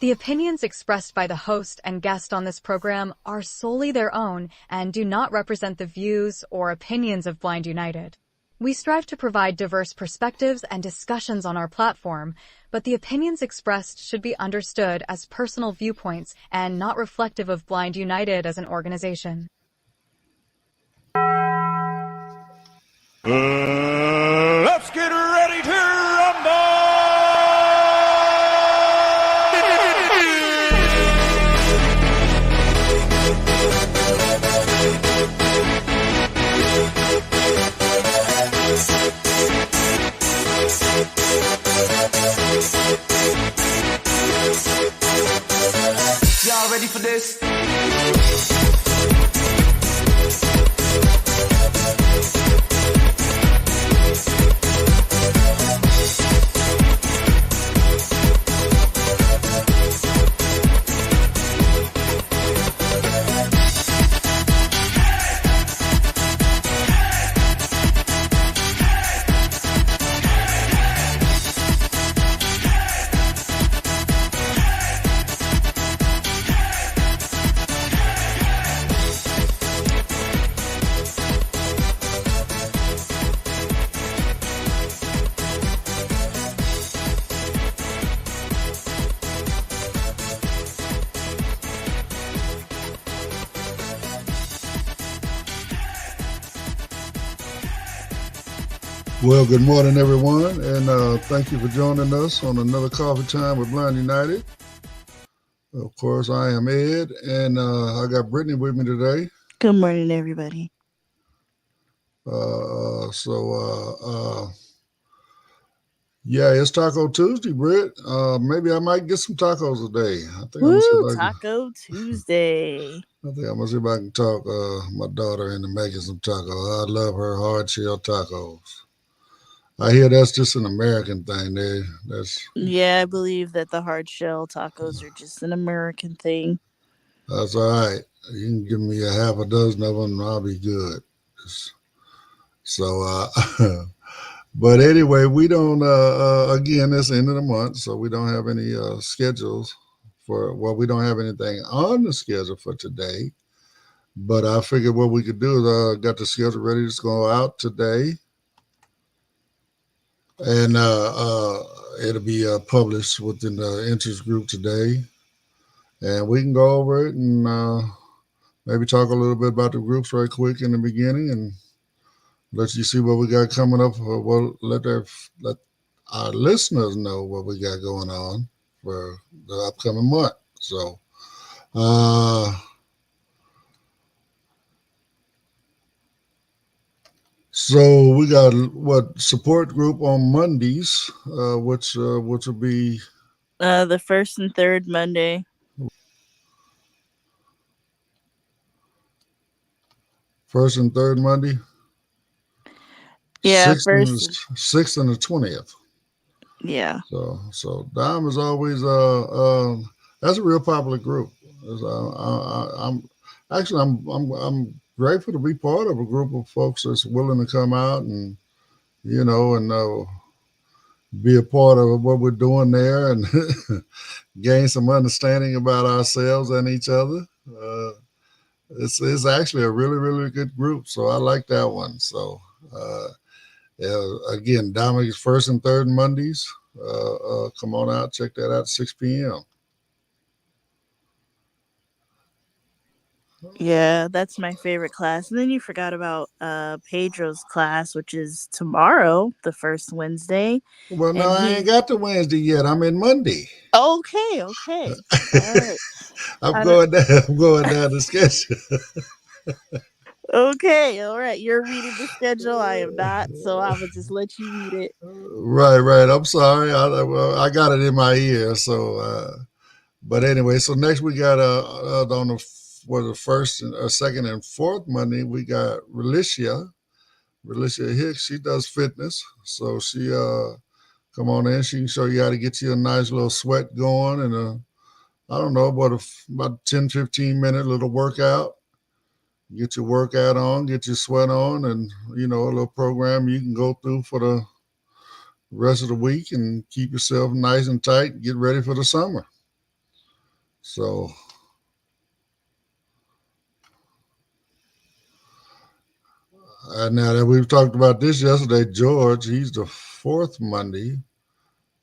The opinions expressed by the host and guest on this program are solely their own and do not represent the views or opinions of Blind United. We strive to provide diverse perspectives and discussions on our platform, but the opinions expressed should be understood as personal viewpoints and not reflective of Blind United as an organization. Let's get ready to rumble! Y'all ready for this? Well, good morning, everyone, and thank you for joining us on another Coffee Time with Blind United. Of course, I am Ed, and I got Brittany with me today. Good morning, everybody. Yeah, it's Taco Tuesday, Britt. Maybe I might get some tacos today. Taco Tuesday. I think I'm going to see if I can talk my daughter into making some tacos. I love her hard-shell tacos. I hear that's just an American thing. Yeah, I believe that the hard shell tacos are just an American thing. That's all right. You can give me a half a dozen of them and I'll be good. But anyway, we don't, again, it's the end of the month, so we don't have any schedules we don't have anything on the schedule for today. But I figured what we could do is got the schedule ready to go out today. And it'll be published within the interest group today. And we can go over it and maybe talk a little bit about the groups right quick in the beginning and let you see what we got coming up. Let our listeners know what we got going on for the upcoming month. So we got support group on Mondays, which will be the first and third Monday. First and third Monday. Yeah, sixth and the 20th. Yeah. So Dime is always that's a real popular group. I'm grateful to be part of a group of folks that's willing to come out and be a part of what we're doing there and gain some understanding about ourselves and each other. It's actually a really, really good group. So I like that one. So again, Dominic's first and third Mondays. Come on out, check that out at 6 p.m. Yeah, that's my favorite class. And then you forgot about Pedro's class, which is tomorrow, the first Wednesday. Well, no, I ain't got the Wednesday yet. I'm in Monday. Okay. All right. I'm going down the schedule. Okay, all right. You're reading the schedule. I am not, so I will just let you read it. Right. I'm sorry. I got it in my ear. So, but anyway, so next we got on the first and second and fourth Monday we got Relicia Hicks. She does fitness, so she come on in. She can show you how to get you a nice little sweat going and I don't know, about 10, 15 minute little workout. Get your workout on, get your sweat on, and, a little program you can go through for the rest of the week and keep yourself nice and tight and get ready for the summer. So now that we've talked about this yesterday, George, he's the fourth Monday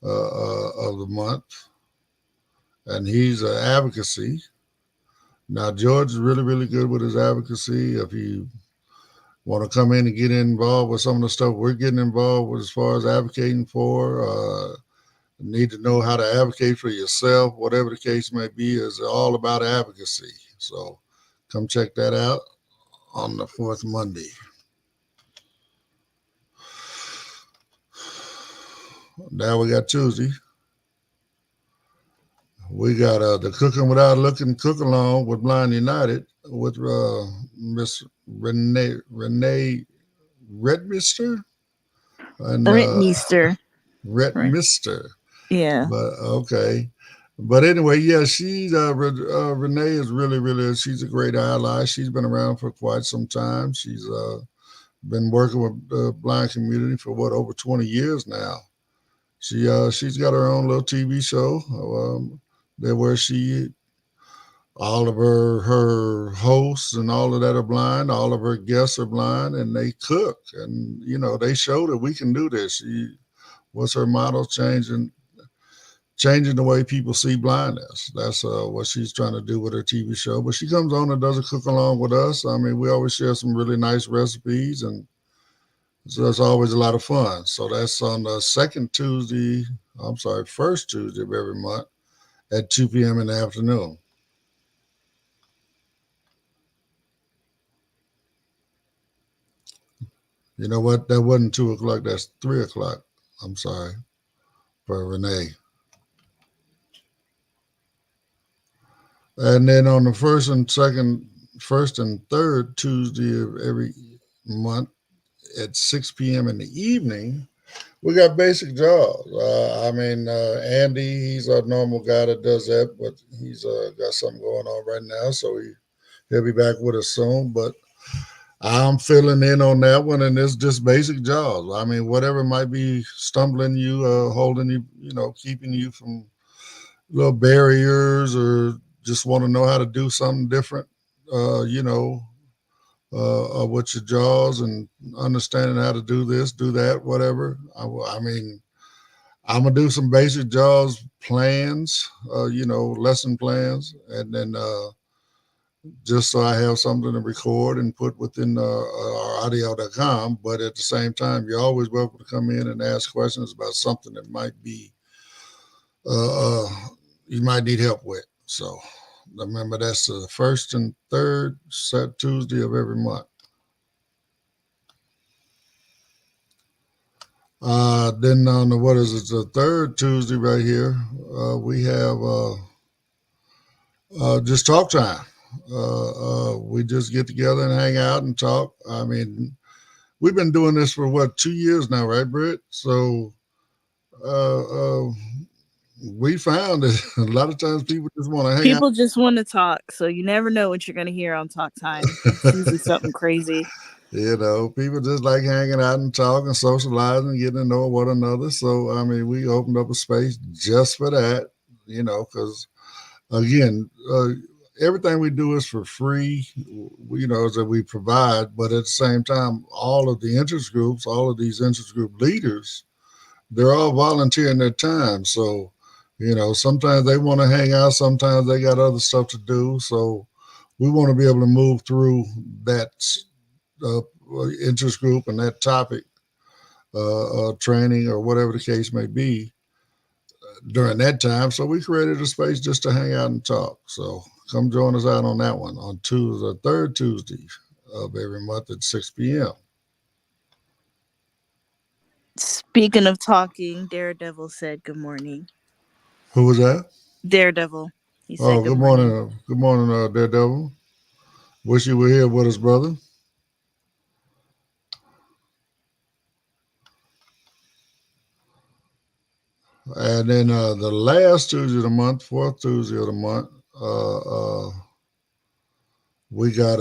of the month, and he's advocacy. Now, George is really, really good with his advocacy. If you want to come in and get involved with some of the stuff we're getting involved with as far as advocating for, need to know how to advocate for yourself, whatever the case may be, is all about advocacy. So come check that out on the fourth Monday. Now we got Tuesday. We got the Cooking Without Looking Cook Along with Blind United with Miss Renee Redmister and Rentmeester. Right. Redmister. Yeah. But okay. But anyway, yeah, she's Renee is really, really, she's a great ally. She's been around for quite some time. She's been working with the blind community for over 20 years now. She's got her own little TV show there where she all of her hosts and all of that are blind. All of her guests are blind, and they cook. And they show that we can do this. What's her motto? Changing the way people see blindness. That's what she's trying to do with her TV show. But she comes on and does a cook along with us. I mean, we always share some really nice recipes, and so it's always a lot of fun. So that's on the first Tuesday of every month at 2 p.m. in the afternoon. You know what? That wasn't 2 o'clock. That's 3 o'clock. I'm sorry for Renee. And then on the first and third Tuesday of every month at 6 p.m. in the evening, we got Basic Jaws. Andy, he's our normal guy that does that, but he's got something going on right now, so he'll be back with us soon. But I'm filling in on that one, and it's just Basic Jaws. I mean, whatever might be stumbling you, holding you, keeping you from little barriers, or just want to know how to do something different, with your jaws and understanding how to do this, do that, whatever. I'm going to do some Basic Jaws plans, lesson plans, and then just so I have something to record and put within our audio.com. But at the same time, you're always welcome to come in and ask questions about something that might be you might need help with. So remember, that's the first and third Tuesday of every month. Then on the third Tuesday right here, we have just talk time. We just get together and hang out and talk. I mean, we've been doing this for 2 years now, right, Britt? So we found that a lot of times people just want to hang out. People just want to talk, so you never know what you're going to hear on Talk Time. It's usually something crazy. People just like hanging out and talking, socializing, getting to know one another. So, I mean, we opened up a space just for that, because, again, everything we do is for free, that we provide. But at the same time, all of the interest groups, all of these interest group leaders, they're all volunteering their time. So, sometimes they want to hang out. Sometimes they got other stuff to do. So we want to be able to move through that interest group and that topic, training or whatever the case may be during that time. So we created a space just to hang out and talk. So come join us out on that one on the third Tuesday of every month at 6 p.m. Speaking of talking, Daredevil said good morning. Who was that? Daredevil. He said good morning. Good morning, Daredevil. Wish you were here with us, brother. And then the last Tuesday of the month, fourth Tuesday of the month, we got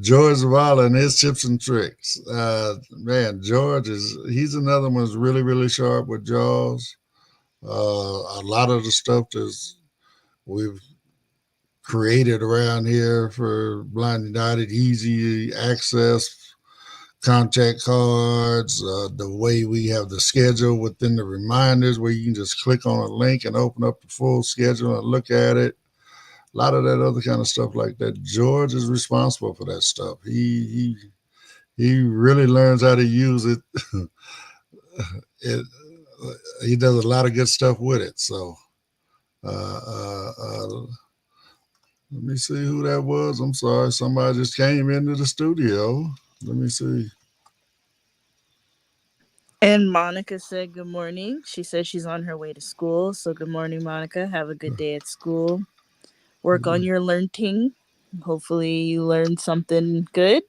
George Zavala and his tips and tricks. Man, George he's another one who's really, really sharp with jaws. A lot of the stuff that's we've created around here for Blind United, easy access, contact cards, the way we have the schedule within the reminders where you can just click on a link and open up the full schedule and look at it. A lot of that other kind of stuff like that. George is responsible for that stuff. He really learns how to use it. it he does a lot of good stuff with it. So uh, uh, uh, let me see who that was. I'm sorry, somebody just came into the studio. Let me see. And Monica said good morning. She says she's on her way to school. So good morning, Monica. Have a good day at school. Work on your learning. Hopefully you learned something good.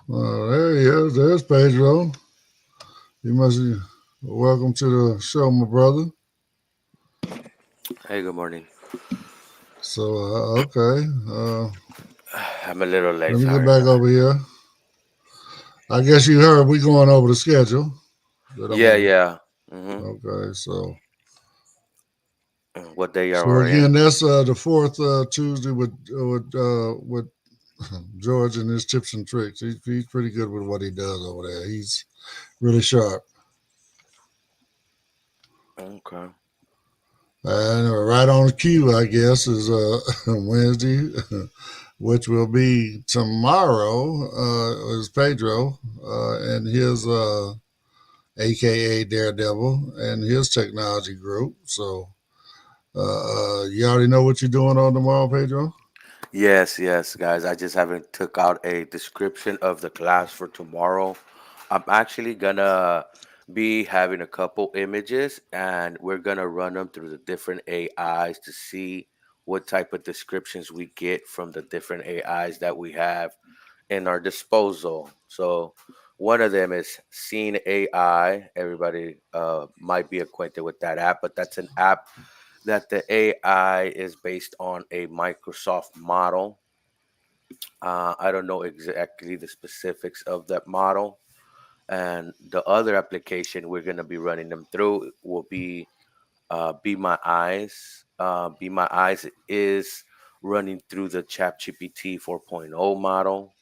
There he is. There's Pedro. You must be welcome to the show, my brother. Hey, good morning. So okay, I'm a little late, let me get sorry. back over here. I guess you heard we going over the schedule. That I'm Yeah, gonna. yeah. hmm Okay, What day so are we in? again, that's the fourth Tuesday with George and his tips and tricks. He's pretty good with what he does over there. He's really sharp. Okay. And right on the cue, I guess, is Wednesday, which will be tomorrow. Is Pedro and his AKA Daredevil and his technology group. So you already know what you're doing on tomorrow, Pedro. Yes, yes, guys. I just haven't took out a description of the class for tomorrow. I'm actually gonna be having a couple images and we're gonna run them through the different AIs to see what type of descriptions we get from the different AIs that we have in our disposal. So one of them is Scene AI. Everybody might be acquainted with that app, but that's an app that the AI is based on a Microsoft model. I don't know exactly the specifics of that model. And the other application we're going to be running them through will be My Eyes. Be My Eyes is running through the ChatGPT 4.0 model.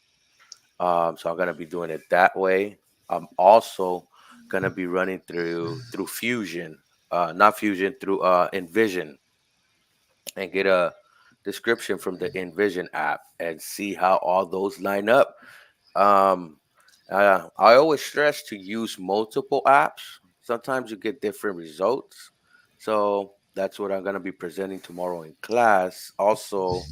So I'm gonna be doing it that way. I'm also gonna be running through Fusion, not Fusion, through Envision, and get a description from the Envision app and see how all those line up. Um, I always stress to use multiple apps. Sometimes you get different results. So that's what I'm gonna be presenting tomorrow in class. Also,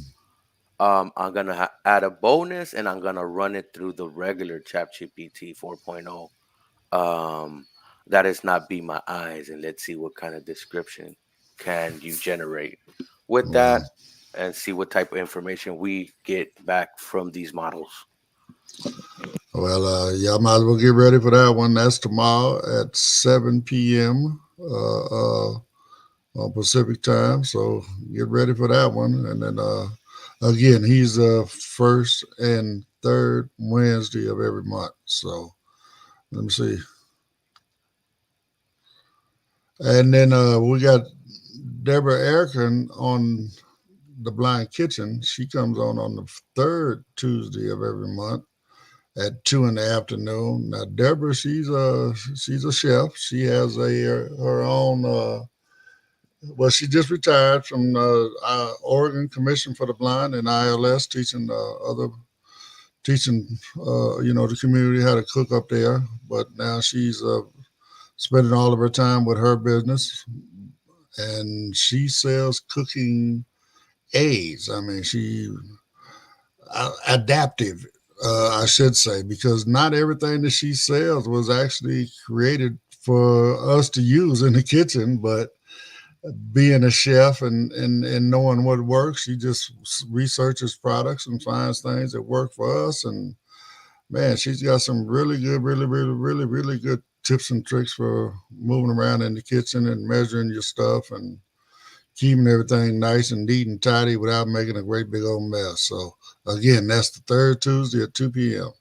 I'm gonna add a bonus, and I'm gonna run it through the regular ChatGPT 4.0. That is not Be My Eyes, and let's see what kind of description can you generate with Well, that, and see what type of information we get back from these models. y'all might as well get ready for that one. That's tomorrow at 7 p.m. On Pacific time. So get ready for that one. And then again, he's the first and third Wednesday of every month. So let me see. And then we got Deborah Erickson on the Blind Kitchen. She comes on the third Tuesday of every month at 2 in the afternoon. Now, Deborah, she's a chef. She has her own. Well, she just retired from Oregon Commission for the Blind and ILS, teaching the community how to cook up there. But now she's spending all of her time with her business, and she sells cooking aids. I mean, she adaptive, I should say, because not everything that she sells was actually created for us to use in the kitchen, but being a chef and knowing what works, she just researches products and finds things that work for us. And man, she's got some really good, really, really, really, really good tips and tricks for moving around in the kitchen and measuring your stuff and keeping everything nice and neat and tidy without making a great big old mess. So again, that's the third Tuesday at 2 p.m.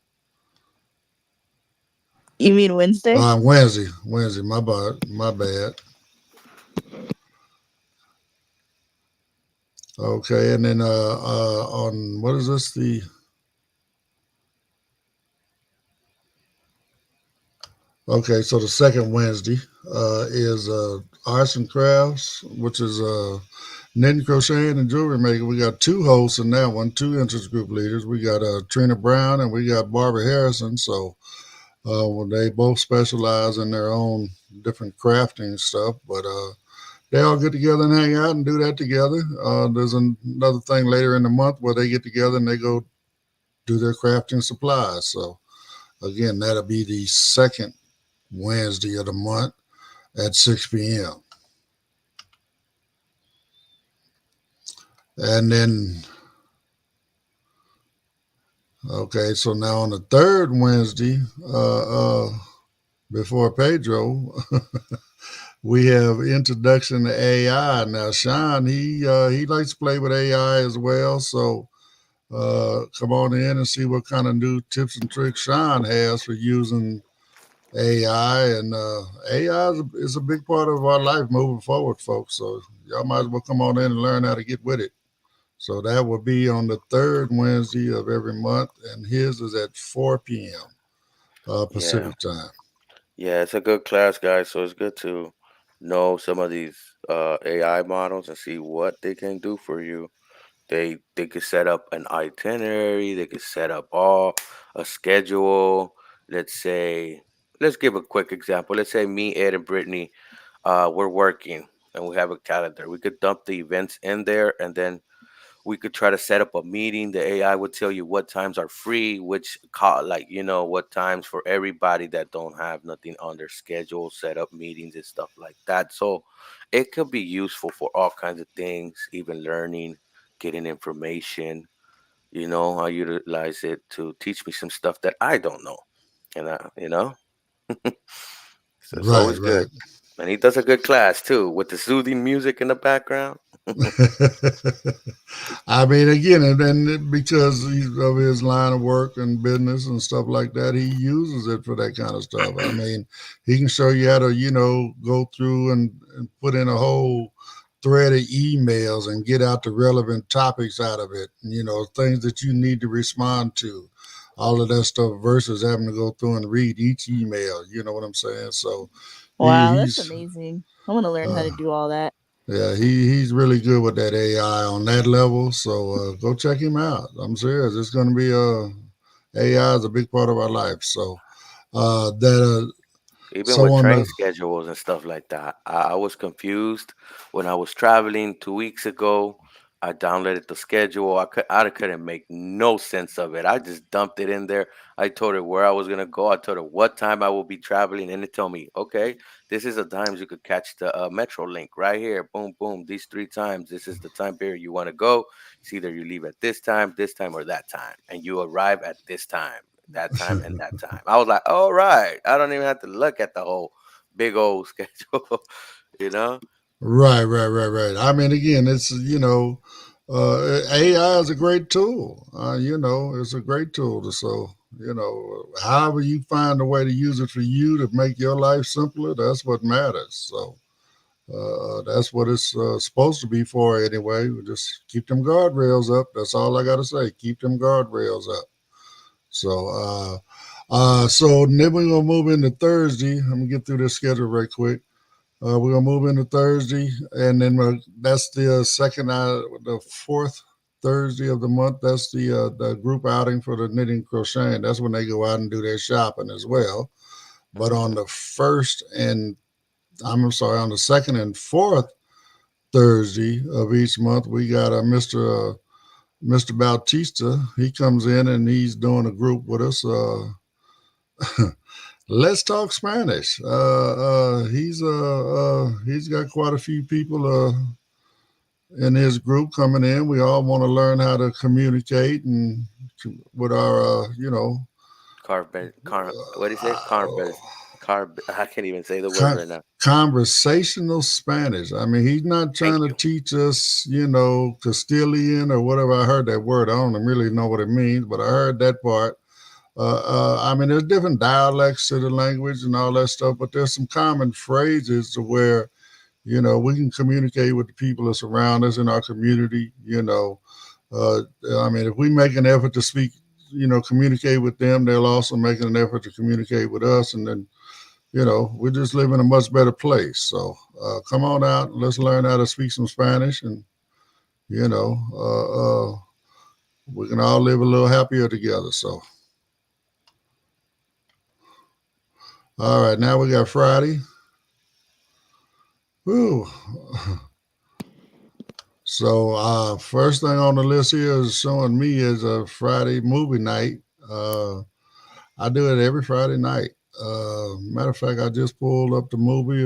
You mean Wednesday? Wednesday. My bad. Okay, and then on what is this? The Okay, so the second Wednesday is arts and crafts, which is knitting, crocheting, and jewelry making. We got two hosts in that one, two interest group leaders. We got Trina Brown and we got Barbara Harrison. So well, they both specialize in their own different crafting stuff, but they all get together and hang out and do that together. There's another thing later in the month where they get together and they go do their crafting supplies. So again, that'll be the second Wednesday of the month at 6 p.m. And then, okay, so now on the third Wednesday, before Pedro, we have introduction to AI. Now, Sean, he likes to play with AI as well. So come on in and see what kind of new tips and tricks Sean has for using AI. And AI is a big part of our life moving forward, folks. So y'all might as well come on in and learn how to get with it. So that will be on the third Wednesday of every month, and his is at 4 p.m. Yeah, Pacific time. yeah, it's a good class, guys. So it's good to know some of these AI models and see what they can do for you. They could set up an itinerary. They could set up all a schedule. Let's say, let's give a quick example. Let's say me, Ed, and Brittany, we're working and we have a calendar. We could dump the events in there, and then we could try to set up a meeting. The AI would tell you what times are free, which call, like, what times for everybody that don't have nothing on their schedule, set up meetings and stuff like that. So it could be useful for all kinds of things, even learning, getting information. I utilize it to teach me some stuff that I don't know. And so it's Right, always good. right. And he does a good class too with the soothing music in the background. I mean, again, and because of his line of work and business and stuff like that, he uses it for that kind of stuff. I mean, he can show you how to, go through and put in a whole thread of emails and get out the relevant topics out of it, things that you need to respond to, all of that stuff versus having to go through and read each email. You know what I'm saying? So Wow, that's he's amazing. I want to learn how uh, to do all that. yeah, he's really good with that AI on that level. So go check him out. I'm serious. It's going to be AI is a big part of our life. So that Even so with on train the schedules and stuff like that. I was confused when I was traveling 2 weeks ago. I downloaded the schedule. I couldn't make no sense of it. I just dumped it in there. I told her where I was gonna go. I told her what time I will be traveling, and it told me, okay, this is the times you could catch the Metro link right here. Boom, boom. These three times. This is the time period you want to go. It's either you leave at this time, or that time, and you arrive at this time, that time, and that time. I was like, all right, I don't even have to look at the whole big old schedule, you know? right. I mean, again, it's AI is a great tool. It's a great tool. So however you find a way to use it for you to make your life simpler, that's what matters. So. That's what it's supposed to be for anyway. We just keep them guardrails up. That's all I got to say. Keep them guardrails up. So, so then we're gonna move into Thursday. I'm gonna get through this schedule right quick. We're gonna move into Thursday, and then that's the the fourth Thursday of the month. That's the group outing for the knitting crocheting. That's when they go out and do their shopping as well. But on Hmm. the first and I'm sorry, on the second and fourth Thursday of each month, we got Mr. Bautista. He comes in and he's doing a group with us. Let's talk Spanish. He's got quite a few people in his group coming in. We all want to learn how to communicate with our What do you say? uh, I can't even say the word Con- right now. conversational Spanish. I mean, he's not Thank trying to you. teach us, Castilian or whatever. I heard that word. I don't really know what it means, but I heard that part. I mean, there's different dialects to the language and all that stuff, but there's some common phrases to where, we can communicate with the people that surround us in our community. Uh, I mean, if we make an effort to speak, communicate with them, they'll also make an effort to communicate with us. And then, we just live in a much better place. So come on out, let's learn how to speak some Spanish, and you know, we can all live a little happier together. So, all right, now we got Friday. Woo. So, first thing on the list here is showing me is a Friday movie night. Uh, I do it every Friday night. Matter of fact, I just pulled up the movie.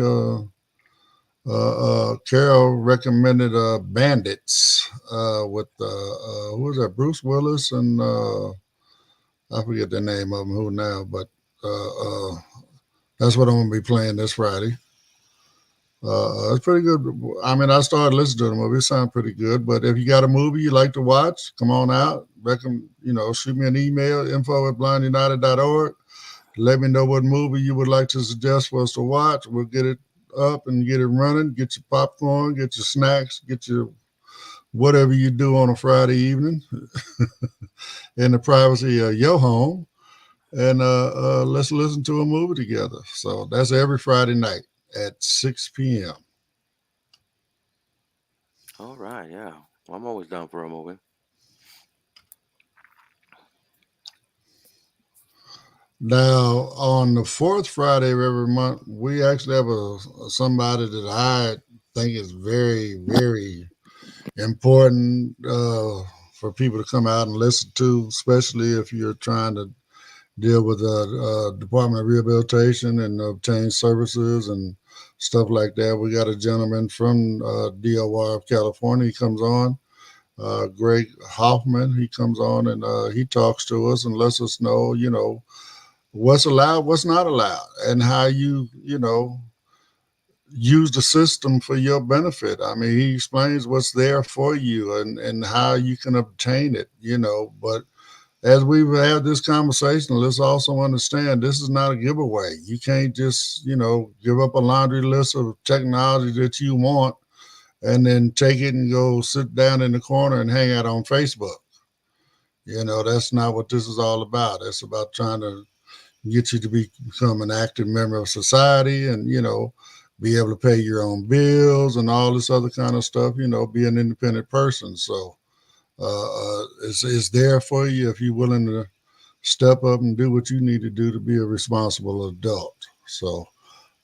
Carol recommended Bandits with who was that? Bruce Willis and I forget the name of them who now, but uh, uh, that's what I'm gonna be playing this Friday. It's pretty good. I mean, I started listening to the movie. It sounds pretty good. But if you got a movie you like to watch, come on out. Shoot me an email, info@blindunited.org. Let me know what movie you would like to suggest for us to watch. We'll get it up and get it running. Get your popcorn, get your snacks, get your whatever you do on a Friday evening in the privacy of your home. And let's listen to a movie together. So that's every Friday night at 6 p.m. All right, yeah. I'm always down for a movie. Now, on the fourth Friday of every month, we actually have somebody that I think is very, very important for people to come out and listen to, especially if you're trying to deal with the Department of Rehabilitation and obtain services and stuff like that. We got a gentleman from DOR of California. He comes on. Greg Hoffman. He comes on and he talks to us and lets us know, what's allowed, what's not allowed, and how you use the system for your benefit. I mean, he explains what's there for you and how you can obtain it. But as we've had this conversation, let's also understand this is not a giveaway. You can't just, give up a laundry list of technology that you want and then take it and go sit down in the corner and hang out on Facebook. That's not what this is all about. It's about trying to get you to become an active member of society and, be able to pay your own bills and all this other kind of stuff, be an independent person. So it's there for you if you're willing to step up and do what you need to do to be a responsible adult. So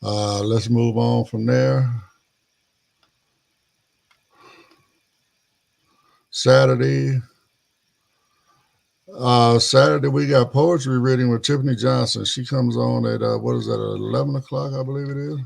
let's move on from there. Saturday. Saturday we got poetry reading with Tiffany Johnson. She comes on at what is that, 11 o'clock, I believe it is.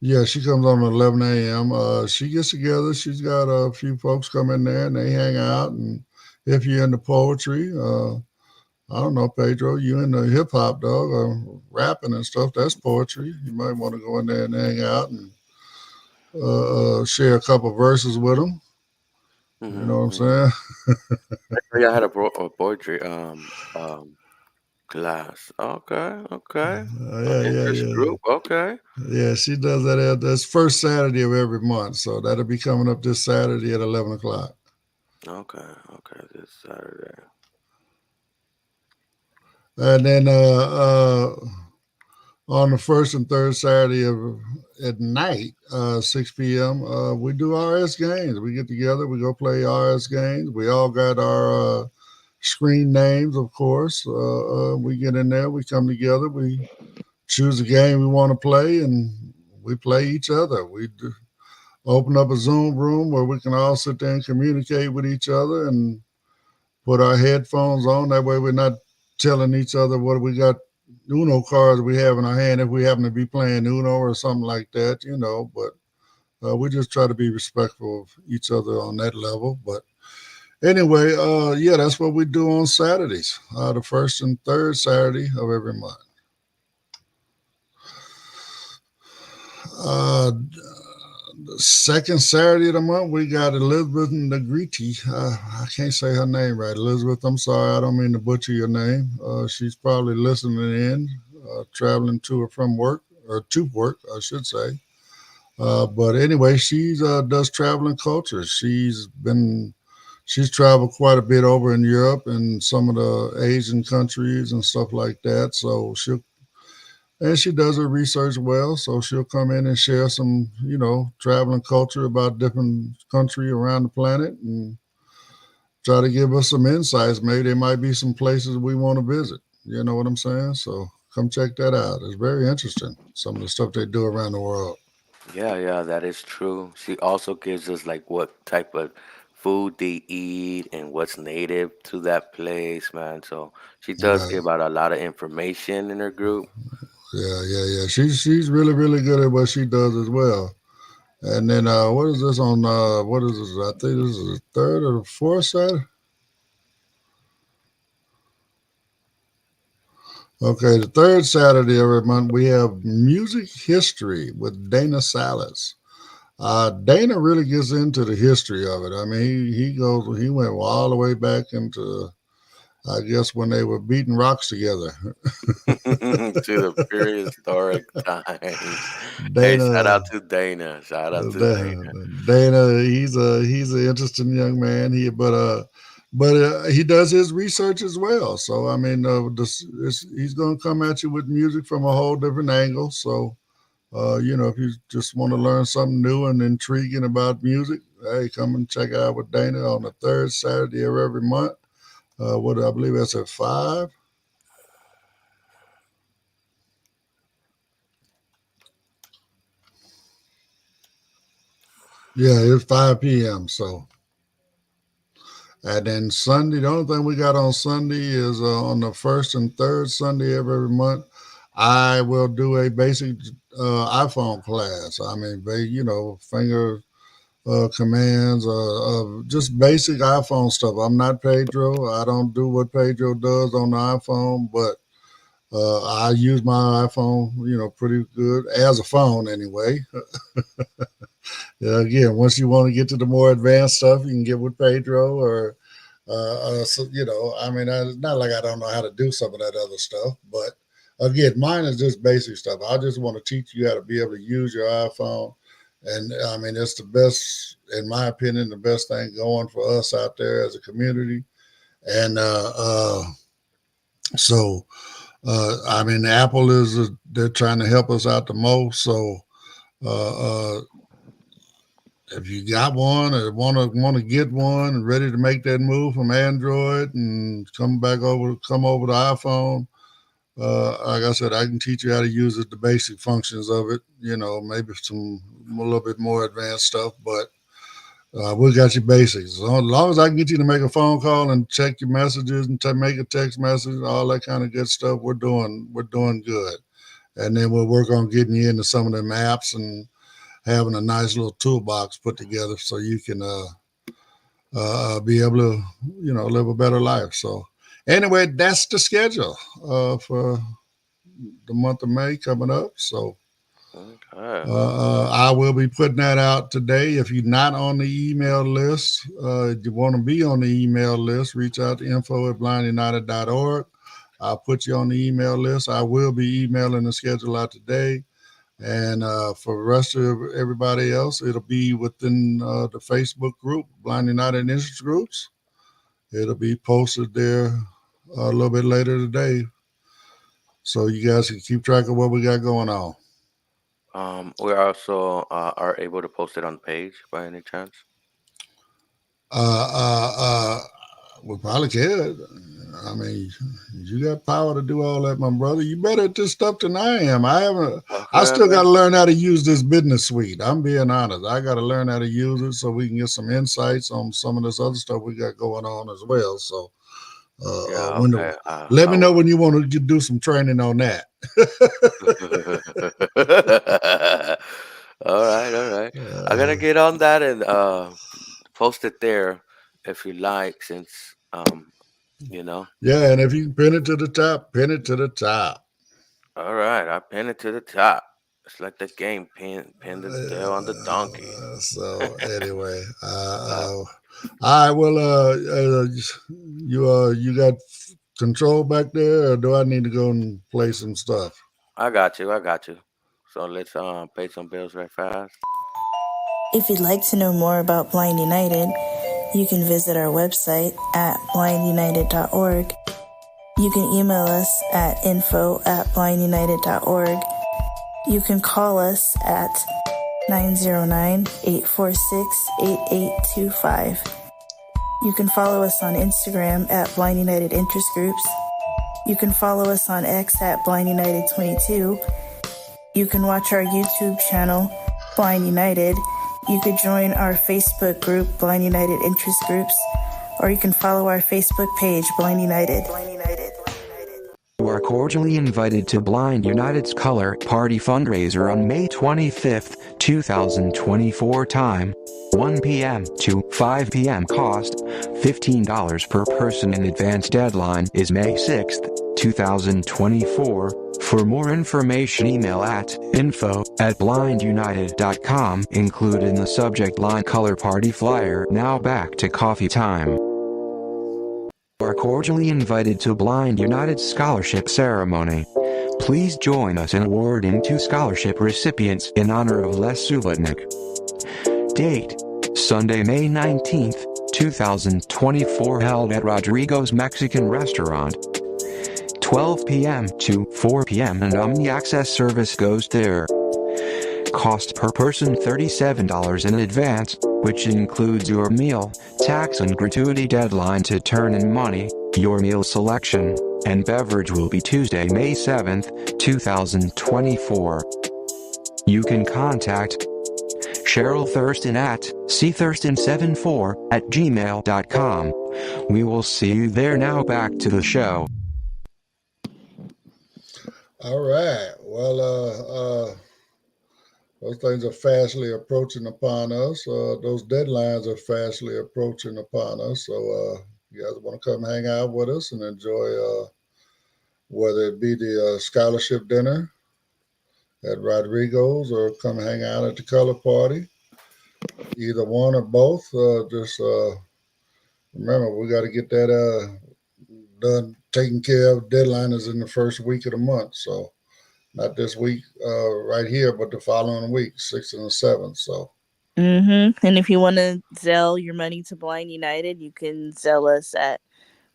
Yeah, she comes on at 11 a.m. She gets together. She's got a few folks come in there and they hang out. And if you're into poetry, I don't know, Pedro, you into hip hop, dog, or rapping and stuff, that's poetry. You might want to go in there and hang out and share a couple verses with them. You know what I'm Mm-hmm. saying? Yeah, I had a poetry class. Okay, okay. Yeah, yeah, Interest yeah. group. Okay. Yeah, she does that. That's first Saturday of every month. So that'll be coming up this Saturday at 11 o'clock. Okay. Okay. This Saturday. And then on the first and third Saturday at night, 6 p.m., we do RS games. We get together, we go play RS games. We all got our screen names, of course. We get in there, we come together, we choose a game we want to play, and we play each other. We open up a Zoom room where we can all sit there and communicate with each other and put our headphones on. That way we're not telling each other what we got Uno cards we have in our hand if we happen to be playing Uno or something like that, But We just try to be respectful of each other on that level. But anyway, yeah, that's what we do on Saturdays, the first and third Saturday of every month. Uh, the second Saturday of the month, we got Elizabeth Negrete. I can't say her name right. Elizabeth, I'm sorry. I don't mean to butcher your name. She's probably listening in, traveling to or from work, or to work, I should say. But anyway, she does traveling culture. She's traveled quite a bit over in Europe and some of the Asian countries and stuff like that. She does her research well, so she'll come in and share some, traveling culture about different country around the planet and try to give us some insights. Maybe there might be some places we want to visit. You know what I'm saying? So come check that out. It's very interesting. Some of the stuff they do around the world. Yeah, yeah, that is true. She also gives us like what type of food they eat and what's native to that place, man. So she does Yeah, give out a lot of information in her group. yeah. She's really really good at what she does as well. And then what is this on? What is this? I think this is the third or the fourth Saturday. Okay, the third Saturday of every month we have music history with Dana Salas. Dana really gets into the history of it. I mean, he went all the way back into, I guess, when they were beating rocks together. To the prehistoric times. Hey, shout Dana, out to Dana. Shout out to Dana. Dana, he's an interesting young man. But he does his research as well. So I mean, he's going to come at you with music from a whole different angle. So if you just want to learn something new and intriguing about music, hey, come and check out with Dana on the third Saturday of every month. What I believe that's at 5. Yeah, it's 5 p.m. So, and then Sunday, the only thing we got on Sunday is on the first and third Sunday of every month. I will do a basic iPhone class. I mean, finger commands, just basic iPhone stuff. I'm not Pedro. I don't do what Pedro does on the iPhone, but I use my iPhone, pretty good as a phone anyway. Again, once you want to get to the more advanced stuff, you can get with Pedro or, so, I mean, it's not like I don't know how to do some of that other stuff, but again, mine is just basic stuff. I just want to teach you how to be able to use your iPhone. And I mean, it's the best, in my opinion, the best thing going for us out there as a community. And so, I mean, Apple they're trying to help us out the most. So, uh, uh, if you got one or want to get one and ready to make that move from Android and come over to iPhone, like I said, I can teach you how to use it, the basic functions of it. Maybe some a little bit more advanced stuff, but we got your basics. As long as I can get you to make a phone call and check your messages and make a text message, all that kind of good stuff, we're doing good. And then we'll work on getting you into some of them apps and having a nice little toolbox put together so you can be able to, live a better life. So anyway, that's the schedule for the month of May coming up. So Okay. I will be putting that out today. If you're not on the email list, you want to be on the email list, reach out to info@blindunited.org. I'll put you on the email list. I will be emailing the schedule out today. And for the rest of everybody else, it'll be within the Facebook group, Blind United Interest Groups. It'll be posted there a little bit later today. So you guys can keep track of what we got going on. We also are able to post it on the page by any chance. Uh, uh, uh, we probably could. I mean, you got power to do all that, my brother. You better at this stuff than I am. I Okay, still got okay. to learn how to use this business suite. I'm being honest. I got to learn how to use it so we can get some insights on some of this other stuff we got going on as well. So, Yeah, when okay. let I me know will. when you want to do some training on that. All right, all right. I'm gonna Uh, get on that and post it there if you like, since you know. yeah, and if you can pin it to the top, pin it to the top. All right, I pin it to the top. It's like the game pin the tail on the donkey. So anyway, Uh, all right. Well, you got control back there, or do I need to go and play some stuff? I got you. I got you. So let's pay some bills right fast. If you'd like to know more about Blind United, you can visit our website at blindunited.org. You can email us at info@blindunited.org. You can call us at 909-846-8825. You can follow us on Instagram at Blind United Interest Groups. You can follow us on X at Blind United 22. You can watch our YouTube channel, Blind United. You could join our Facebook group, Blind United Interest Groups, or you can follow our Facebook page, Blind United. You are cordially invited to Blind United's Color Party fundraiser on May 25th, 2024. Time 1 p.m. to 5 p.m. Cost $15 per person, and advance deadline is May 6th, 2024. For more information, email at info@blindunited.com. Include in the subject line Color Party flyer. Now back to coffee time. You are cordially invited to Blind United's scholarship ceremony. Please join us in awarding 2 scholarship recipients in honor of Les Suletnik. Date: Sunday, May 19th, 2024. Held at Rodrigo's Mexican Restaurant, 12 p.m. to 4 p.m. and Omni-Access service goes there. Cost per person $37 in advance, which includes your meal, tax and gratuity. Deadline to turn in money, your meal selection, and beverage will be Tuesday, May 7th, 2024. You can contact Cheryl Thurston at cthurston74@gmail.com. We will see you there. Now back to the show. All right. Well, those things are fastly approaching upon us. Those deadlines are fastly approaching upon us. So, you guys want to come hang out with us and enjoy, whether it be the scholarship dinner at Rodrigo's or come hang out at the color party, either one or both. Just remember, we got to get that done, taken care of. Deadline is in the first week of the month. So, not this week right here, but the following week, 6th and the 7th. So. And if you want to Zelle your money to Blind United, you can Zelle us at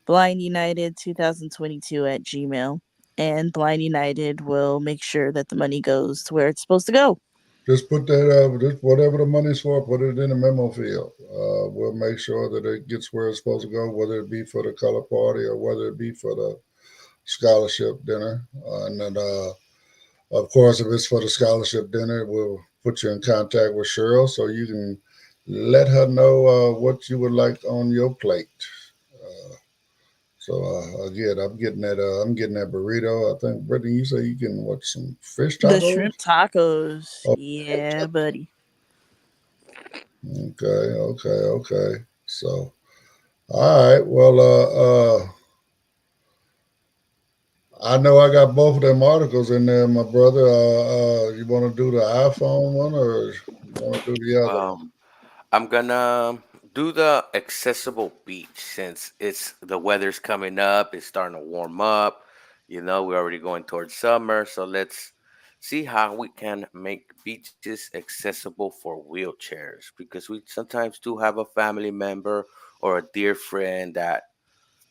blindunited2022@gmail. And Blind United will make sure that the money goes to where it's supposed to go. Just put that, just whatever the money's for, put it in the memo field. We'll make sure that it gets where it's supposed to go, whether it be for the color party or whether it be for the scholarship dinner. And then, of course, if it's for the scholarship dinner, we'll put you in contact with Cheryl so you can let her know what you would like on your plate. So again, I'm getting that burrito. I think, Brittany, you say you can some fish tacos? The shrimp tacos. Oh, yeah, buddy. Okay. So, all right. Well, I know I got both of them articles in there, my brother. You want to do the iPhone one or you want to do the other one? I'm gonna do the accessible beach since the weather's coming up. It's starting to warm up. We're already going towards summer, so let's see how we can make beaches accessible for wheelchairs, because we sometimes do have a family member or a dear friend that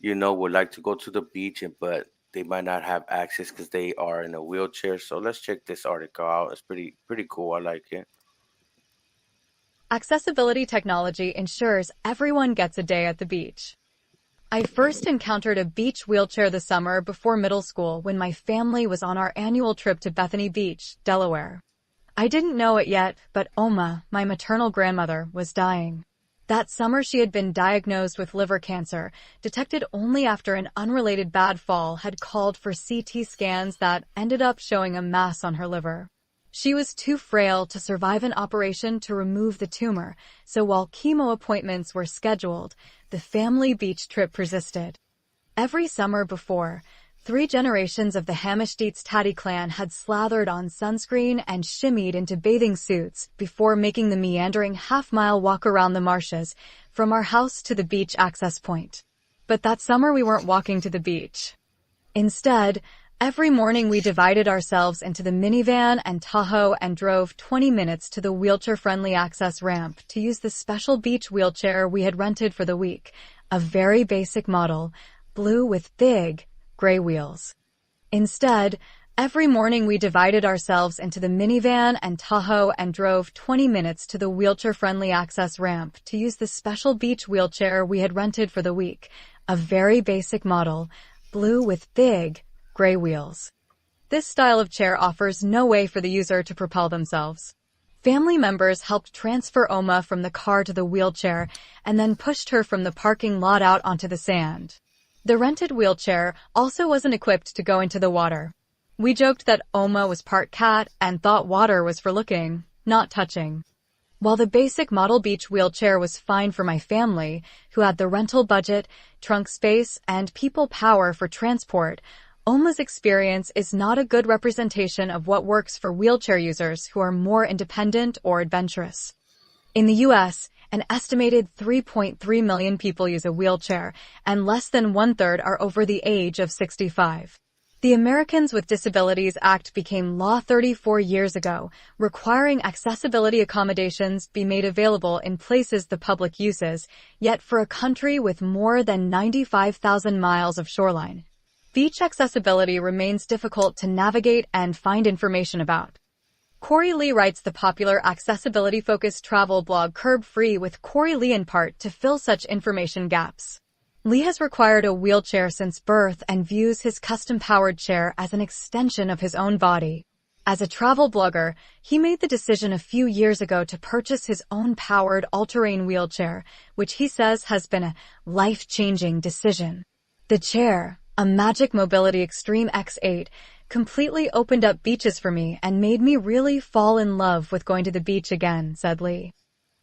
would like to go to the beach, but they might not have access because they are in a wheelchair. So let's check this article out. It's pretty cool. I like it. Accessibility technology ensures everyone gets a day at the beach. I first encountered a beach wheelchair this summer before middle school when my family was on our annual trip to Bethany Beach, Delaware. I didn't know it yet, but Oma, my maternal grandmother, was dying. That summer she had been diagnosed with liver cancer, detected only after an unrelated bad fall had called for CT scans that ended up showing a mass on her liver. She was too frail to survive an operation to remove the tumor, so while chemo appointments were scheduled, the family beach trip persisted. Every summer before, 3 generations of the Hamishdeets Tati clan had slathered on sunscreen and shimmied into bathing suits before making the meandering half-mile walk around the marshes from our house to the beach access point. But that summer we weren't walking to the beach. Instead, every morning we divided ourselves into the minivan and Tahoe and drove 20 minutes to the wheelchair-friendly access ramp to use the special beach wheelchair we had rented for the week, a very basic model, blue with big, gray wheels. Instead, every morning we divided ourselves into the minivan and Tahoe and drove 20 minutes to the wheelchair-friendly access ramp to use the special beach wheelchair we had rented for the week, a very basic model, blue with big, gray wheels. This style of chair offers no way for the user to propel themselves. Family members helped transfer Oma from the car to the wheelchair and then pushed her from the parking lot out onto the sand. The rented wheelchair also wasn't equipped to go into the water. We joked that Oma was part cat and thought water was for looking, not touching. While the basic model beach wheelchair was fine for my family, who had the rental budget, trunk space, and people power for transport, Oma's experience is not a good representation of what works for wheelchair users who are more independent or adventurous. In the U.S., an estimated 3.3 million people use a wheelchair, and less than 1/3 are over the age of 65. The Americans with Disabilities Act became law 34 years ago, requiring accessibility accommodations be made available in places the public uses, yet for a country with more than 95,000 miles of shoreline, beach accessibility remains difficult to navigate and find information about. Corey Lee writes the popular accessibility-focused travel blog Curb Free with Corey Lee in part to fill such information gaps. Lee has required a wheelchair since birth and views his custom-powered chair as an extension of his own body. As a travel blogger, he made the decision a few years ago to purchase his own powered all-terrain wheelchair, which he says has been a life-changing decision. The chair, a Magic Mobility Extreme X8, completely opened up beaches for me and made me really fall in love with going to the beach again, said Lee.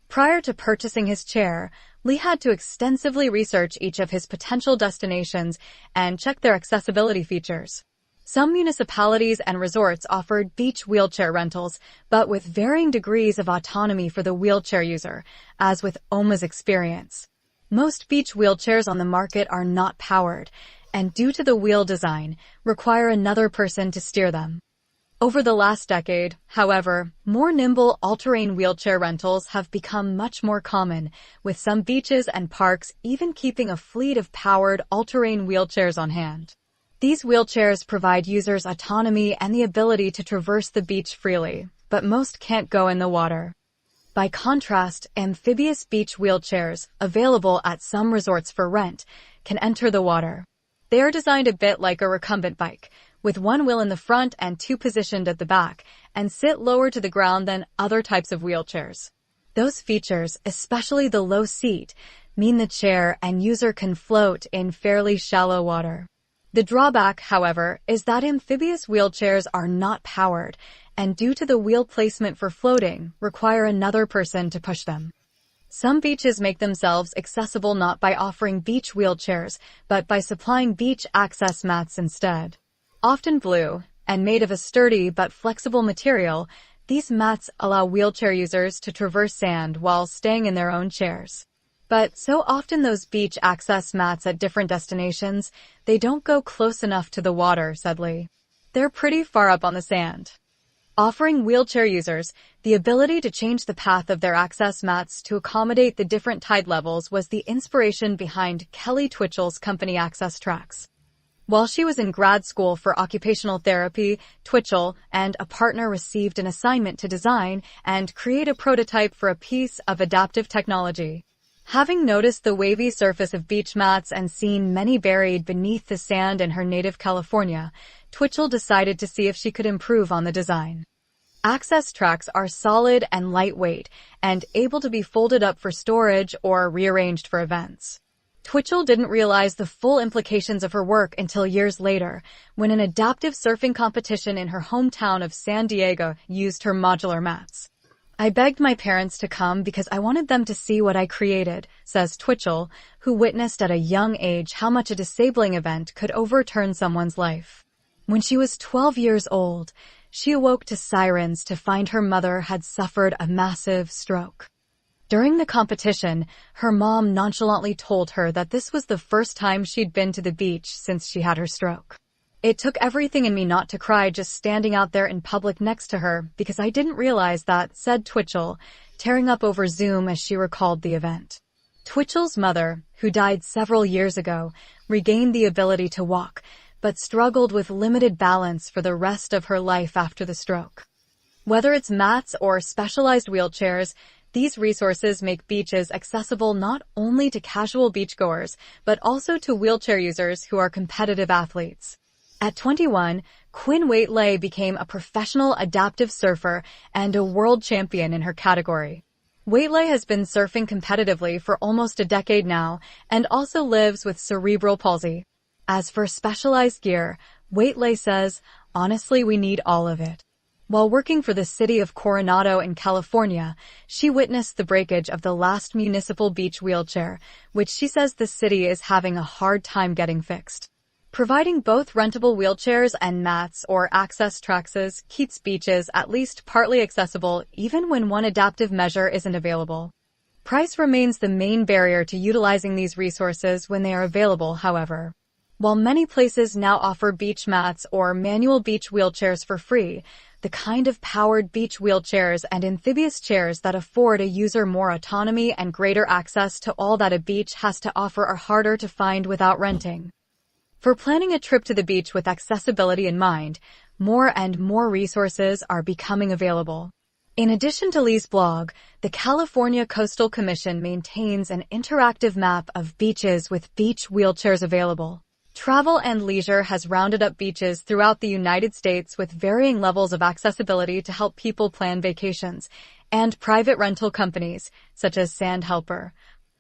Prior to purchasing his chair, Lee had to extensively research each of his potential destinations and check their accessibility features. Some municipalities and resorts offered beach wheelchair rentals, but with varying degrees of autonomy for the wheelchair user, as with Oma's experience. Most beach wheelchairs on the market are not powered, and due to the wheel design, require another person to steer them. Over the last decade, however, more nimble all-terrain wheelchair rentals have become much more common, with some beaches and parks even keeping a fleet of powered all-terrain wheelchairs on hand. These wheelchairs provide users autonomy and the ability to traverse the beach freely, but most can't go in the water. By contrast, amphibious beach wheelchairs, available at some resorts for rent, can enter the water. They are designed a bit like a recumbent bike, with one wheel in the front and 2 positioned at the back, and sit lower to the ground than other types of wheelchairs. Those features, especially the low seat, mean the chair and user can float in fairly shallow water. The drawback, however, is that amphibious wheelchairs are not powered, and due to the wheel placement for floating, require another person to push them. Some beaches make themselves accessible not by offering beach wheelchairs, but by supplying beach access mats instead. Often blue, and made of a sturdy but flexible material, these mats allow wheelchair users to traverse sand while staying in their own chairs. But so often those beach access mats at different destinations, they don't go close enough to the water, said Lee. They're pretty far up on the sand. Offering wheelchair users the ability to change the path of their access mats to accommodate the different tide levels was the inspiration behind Kelly Twitchell's company Access Tracks. While she was in grad school for occupational therapy, Twitchell and a partner received an assignment to design and create a prototype for a piece of adaptive technology. Having noticed the wavy surface of beach mats and seen many buried beneath the sand in her native California, Twitchell decided to see if she could improve on the design. Access tracks are solid and lightweight and able to be folded up for storage or rearranged for events. Twitchell didn't realize the full implications of her work until years later, when an adaptive surfing competition in her hometown of San Diego used her modular mats. I begged my parents to come because I wanted them to see what I created, says Twitchell, who witnessed at a young age how much a disabling event could overturn someone's life. When she was 12 years old, she awoke to sirens to find her mother had suffered a massive stroke. During the competition, her mom nonchalantly told her that this was the first time she'd been to the beach since she had her stroke. It took everything in me not to cry just standing out there in public next to her because I didn't realize that, said Twitchell, tearing up over Zoom as she recalled the event. Twitchell's mother, who died several years ago, regained the ability to walk, but struggled with limited balance for the rest of her life after the stroke. Whether it's mats or specialized wheelchairs, these resources make beaches accessible not only to casual beachgoers, but also to wheelchair users who are competitive athletes. At 21, Quinn Waitley became a professional adaptive surfer and a world champion in her category. Waitley has been surfing competitively for almost a decade now and also lives with cerebral palsy. As for specialized gear, Waitley says, honestly, we need all of it. While working for the city of Coronado in California, she witnessed the breakage of the last municipal beach wheelchair, which she says the city is having a hard time getting fixed. Providing both rentable wheelchairs and mats or access tracks keeps beaches at least partly accessible even when one adaptive measure isn't available. Price remains the main barrier to utilizing these resources when they are available, however. While many places now offer beach mats or manual beach wheelchairs for free, the kind of powered beach wheelchairs and amphibious chairs that afford a user more autonomy and greater access to all that a beach has to offer are harder to find without renting. For planning a trip to the beach with accessibility in mind, more and more resources are becoming available. In addition to Lee's blog, the California Coastal Commission maintains an interactive map of beaches with beach wheelchairs available. Travel and Leisure has rounded up beaches throughout the United States with varying levels of accessibility to help people plan vacations, and private rental companies, such as Sandhelper,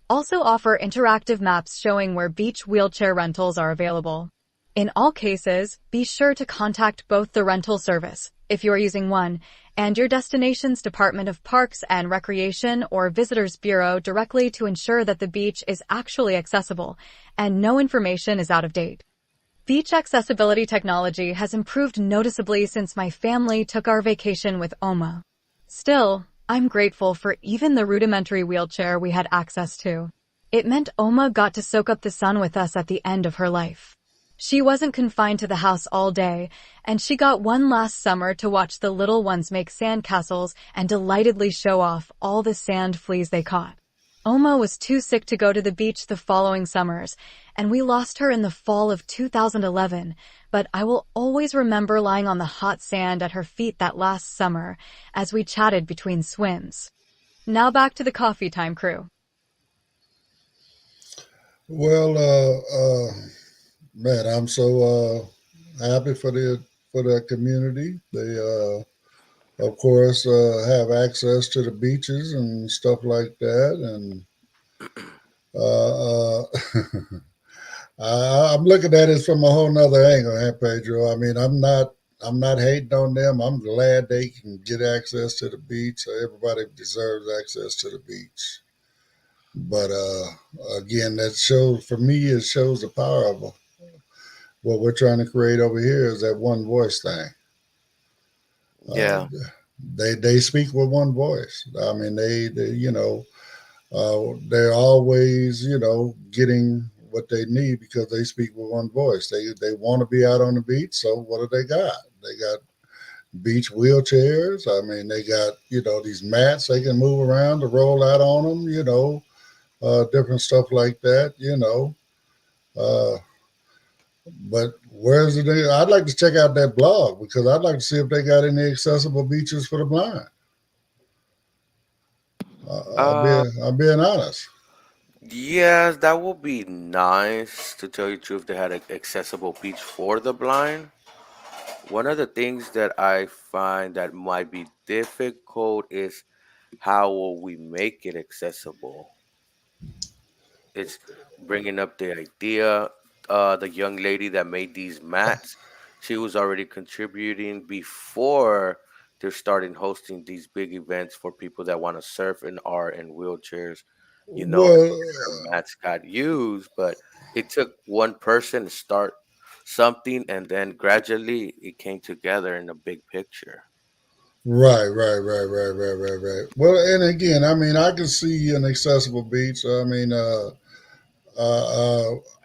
also offer interactive maps showing where beach wheelchair rentals are available. In all cases, be sure to contact both the rental service, if you are using one, and your destination's Department of Parks and Recreation or Visitors Bureau directly to ensure that the beach is actually accessible and no information is out of date. Beach accessibility technology has improved noticeably since my family took our vacation with Oma. Still, I'm grateful for even the rudimentary wheelchair we had access to. It meant Oma got to soak up the sun with us at the end of her life. She wasn't confined to the house all day, and she got one last summer to watch the little ones make sandcastles and delightedly show off all the sand fleas they caught. Oma was too sick to go to the beach the following summers, and we lost her in the fall of 2011, but I will always remember lying on the hot sand at her feet that last summer as we chatted between swims. Now back to the coffee time crew. Well, man, I'm so happy for that community. They, of course, have access to the beaches and stuff like that, and uh, I'm looking at it from a whole nother angle, huh, Pedro? I mean, I'm not hating on them. I'm glad they can get access to the beach. Everybody deserves access to the beach. But again, that shows for me. It shows the power of what we're trying to create over here is that one voice thing. Uh, Yeah. they speak with one voice. I mean, they they're always getting what they need because they speak with one voice. They want to be out on the beach, so what do they got? They got beach wheelchairs. I mean, they got these mats they can move around to roll out on them. Different stuff like that. Uh, but where's it? I'd like to check out that blog because I'd like to see if they got any accessible beaches for the blind. Uh, I'm being honest. yes, that would be nice to tell you the truth. They had an accessible beach for the blind. One of the things that I find that might be difficult is how will we make it accessible? It's bringing up the idea. The young lady that made these mats, she was already contributing before they're starting hosting these big events for people that want to surf and are in wheelchairs. And Well, their mats got used, but it took one person to start something, and then gradually it came together in a big picture. right. Well, and again, I mean, I can see an accessible beach. I mean,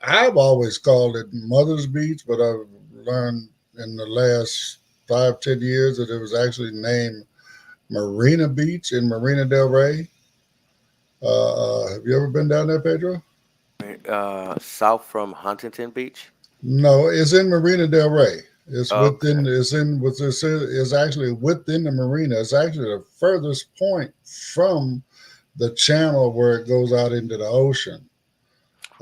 I've always called it Mother's Beach, but I've learned in the last 5, 10 years that it was actually named Marina Beach in Marina Del Rey. Have you ever been down there, Pedro? South from Huntington Beach. No, it's in Marina Del Rey. It's Okay. within. It's in. What this is actually within the marina. It's actually the furthest point from the channel where it goes out into the ocean.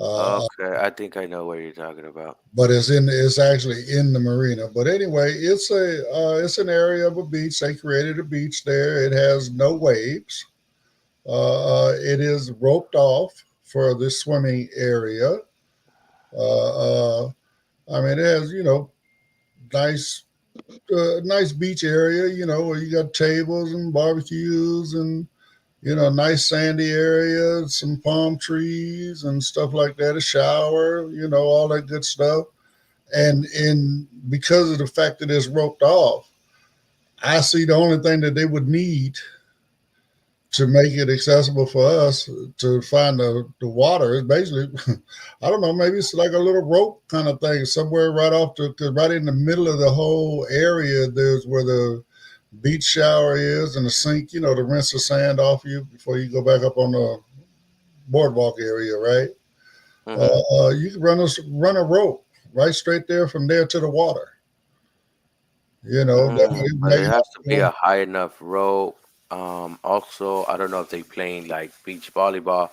Okay, I think I know what you're talking about. But it's actually in the marina. But anyway, it's an area of a beach. They created a beach there. It has no waves. It is roped off for the swimming area. Uh, I mean, it has nice nice beach area. Where you got tables and barbecues and nice sandy area, some palm trees and stuff like that. A shower, all that good stuff. And because of the fact that it's roped off, I see the only thing that they would need to make it accessible for us to find the water is basically, I don't know, maybe it's like a little rope kind of thing somewhere right off cause right in the middle of the whole area, there's where the beach shower is and the sink, to rinse the sand off you before you go back up on the boardwalk area, right? Mm-hmm. You can run a rope right straight there from there to the water. That But may it not has to be a high enough rope. Also, I don't know if they playing like beach volleyball,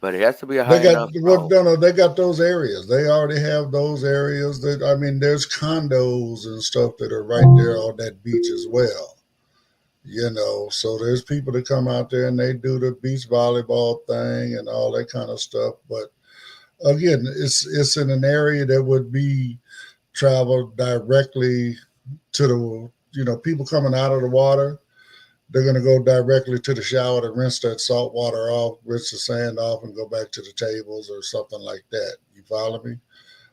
but it has to be a They high got enough what? rope. No, they got those areas. They already have those areas. That I mean, there's condos and stuff that are right there on that beach as well. So there's people that come out there and they do the beach volleyball thing and all that kind of stuff. But again, it's in an area that would be traveled directly to the people coming out of the water. They're going to go directly to the shower to rinse that salt water off, rinse the sand off, and go back to the tables or something like that. You follow me?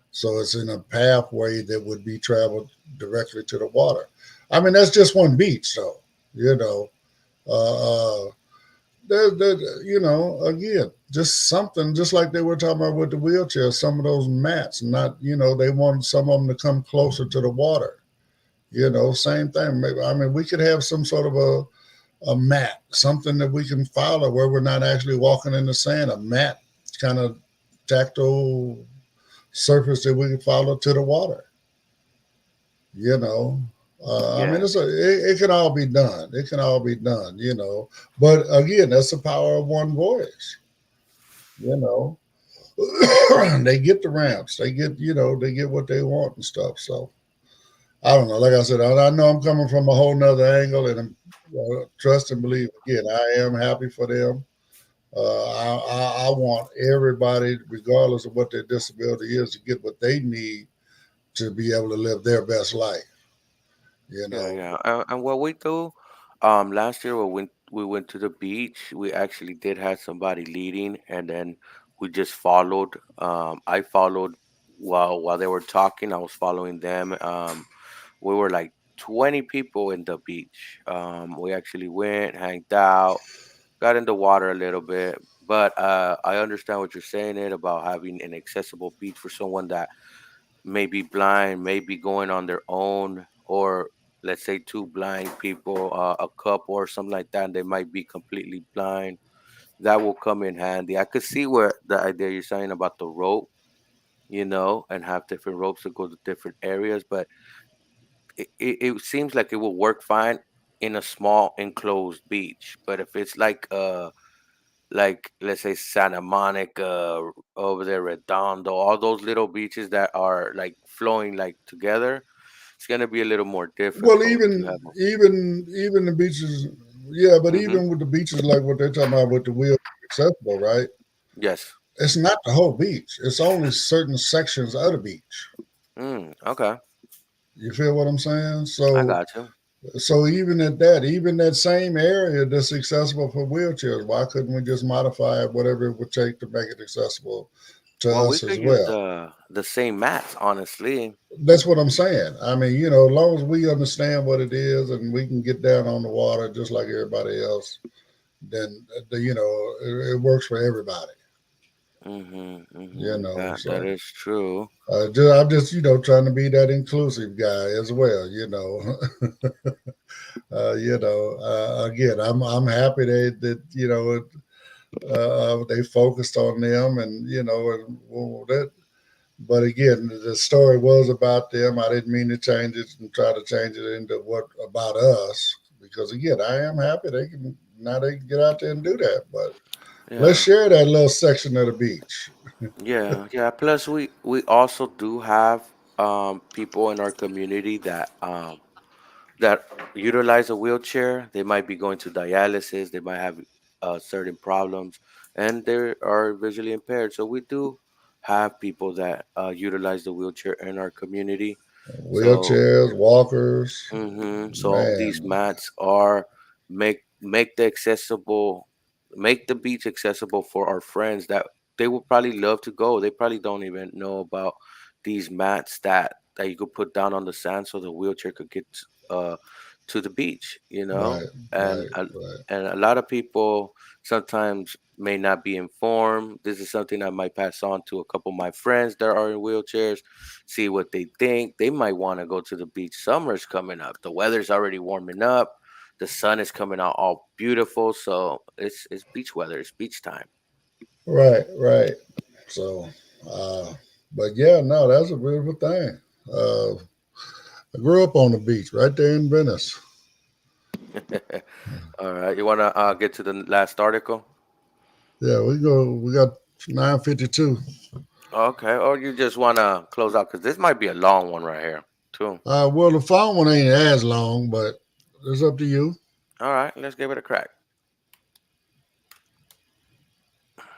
So it's in a pathway that would be traveled directly to the water. I mean, that's just one beach, though. You know, uh, again, just something, just like they were talking about with the wheelchairs, some of those mats, not, they want some of them to come closer to the water. Same thing. Maybe, I mean, we could have some sort of a mat, something that we can follow where we're not actually walking in the sand, a mat kind of tactile surface that we can follow to the water, you know. I mean, Yeah, it can all be done. It can all be done, But again, that's the power of one voice, you know. They get the ramps, they get what they want and stuff. So I don't know. Like I said, I know I'm coming from a whole nother angle, and trust and believe. Again, I am happy for them. I want everybody, regardless of what their disability is, to get what they need to be able to live their best life. You yeah, know, yeah. And what we do, last year we went to the beach. We actually did have somebody leading, and then we just followed. I followed while they were talking. I was following them. We were like 20 people in the beach. We actually went, hanged out, got in the water a little bit. But I understand what you're saying, Ed, about having an accessible beach for someone that may be blind, may be going on their own, or let's say two blind people, a couple or something like that, and they might be completely blind. That will come in handy. I could see where the idea you're saying about the rope, and have different ropes to go to different areas, but it seems like it will work fine in a small enclosed beach. But if it's like let's say Santa Monica over there, Redondo, all those little beaches that are like flowing like together, it's gonna be a little more well, difficult to even have them. even the beaches, yeah, but Hmm. even with the beaches, like what they're talking about with the wheel accessible, right? Yes. It's not the whole beach. It's only certain sections of the beach. Okay. You feel what I'm saying? I So got you. so even that same area that's accessible for wheelchairs, why couldn't we just modify it, whatever it would take to make it accessible to Well, we us as could use well? the same mats, honestly. That's what I'm saying. I mean, as long as we understand what it is and we can get down on the water just like everybody else, then it works for everybody. That So is true. I'm just trying to be that inclusive guy as well. Again, I'm happy they focused on them, and that. But again, the story was about them. I didn't mean to change it and try to change it into what about us, because again, I am happy they can get out there and do that. But let's Yeah. share that little section of the beach. Yeah. Plus, we also do have people in our community that utilize a wheelchair. They might be going to dialysis. They might have certain problems, and they are visually impaired. So we do have people that utilize the wheelchair in our community. So Wheelchairs, walkers, So these man, mats are make the accessible, make the beach accessible for our friends that they would probably love to go. They probably don't even know about these mats that you could put down on the sand so the wheelchair could get to the beach. right, And right, right. and a lot of people sometimes may not be informed. This is something I might pass on to a couple of my friends that are in wheelchairs, see what they think. They might want to go to the beach. Summer's coming up. The weather's already warming up. The sun is coming out all beautiful. So it's beach weather. It's beach time. Right, right. So, uh, but yeah, no, that's a beautiful thing. Uh, I grew up on the beach right there in Venice. All right. You want to get to the last article? Yeah, we go. We got 9:52. Okay. Or you just want to close out? Because this might be a long one right here, too. Well, the phone one ain't as long, but it's up to you. All right. Let's give it a crack.